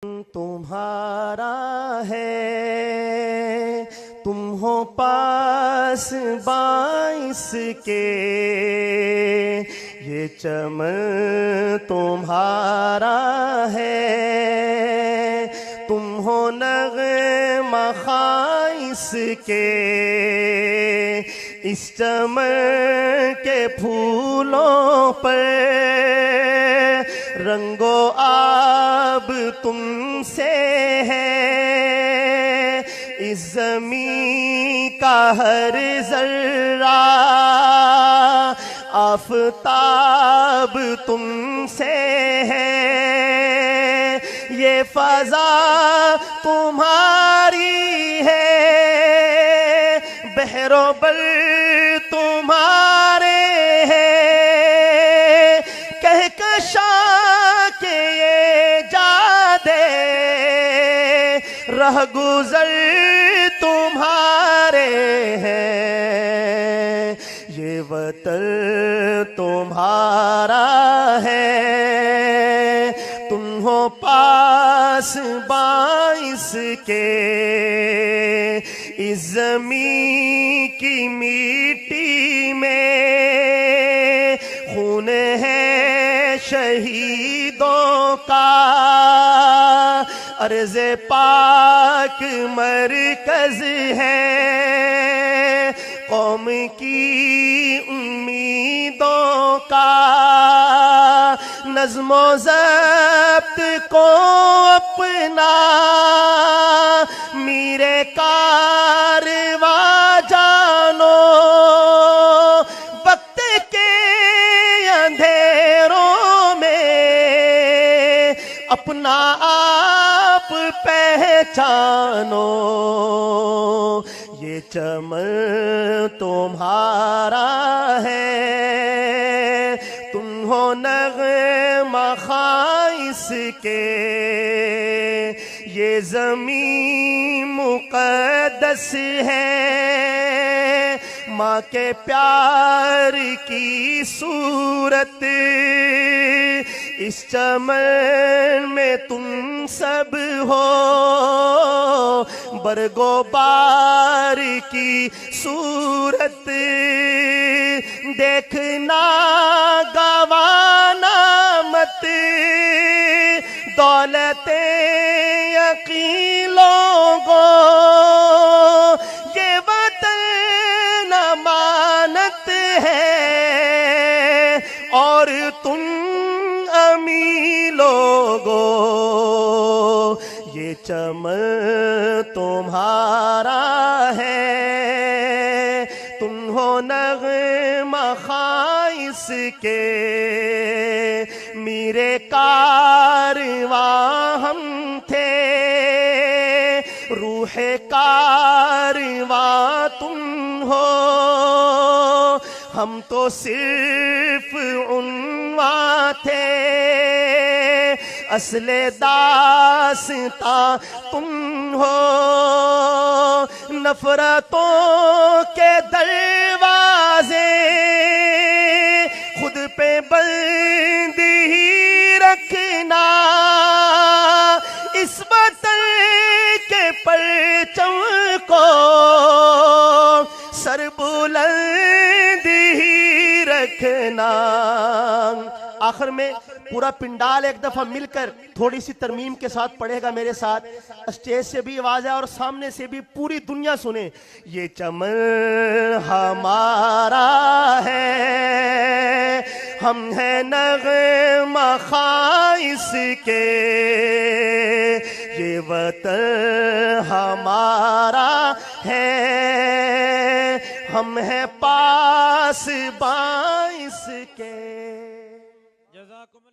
تمہارا ہے، تم ہو پاس باعث کے، یہ چمن تمہارا ہے، تم ہو نغمہ خائص کے، اس چمن کے پھولوں پر رنگ و آب تم سے ہے، اس زمین کا ہر ذرہ آفتاب تم سے ہے، یہ فضا تمہاری ہے، بحر و بر تمہارے ہیں، کہکشاں کے یہ جادے رہ گزر تمہارے ہیں، یہ وطن تمہارا ہے، تم ہو پاس باعث کے، اس زمین کی مٹی میں خون ہے شہیدوں کا، عرض پاک مرکز ہے قوم کی امیدوں کا، نظم و ضبط کو اپنا میرے کارواں جانو، وقت کے اندھیروں میں اپنا آپ پہچانو، یہ چمن تمہارا ہے، تم ہو نغمہ خائص کے، یہ زمین مقدس ہے، ماں کے پیار کی صورت، اس چمن میں تم سب ہو، برگ و بار کی صورت، دیکھنا گوانا مت دولت یقین لوگوں، یہ وطن امانت ہے اور تم امی لوگوں، یہ چمن تمہارا ہے، تم ہو نغمہ خائص کے، میرے کارواں ہم تھے، روح کارواں تم ہو، ہم تو صرف عنواں تھے، اصل داستاں تم ہو، نفرتوں کے دروازے خود پہ بند ہی رکھنا، اس وطن کے پرچم کو سر بلند ہی رکھنا۔ آخر میں پورا پنڈال ایک دفعہ مل کر تھوڑی سی ترمیم کے ساتھ پڑھے گا میرے ساتھ، اسٹیج سے بھی آواز ہے اور سامنے سے بھی پوری دنیا سنے۔ یہ چمن ہمارا ہے، ہم ہیں نغمہ خائص کے، یہ وطن ہمارا ہے، ہم ہیں پاس باعث کے۔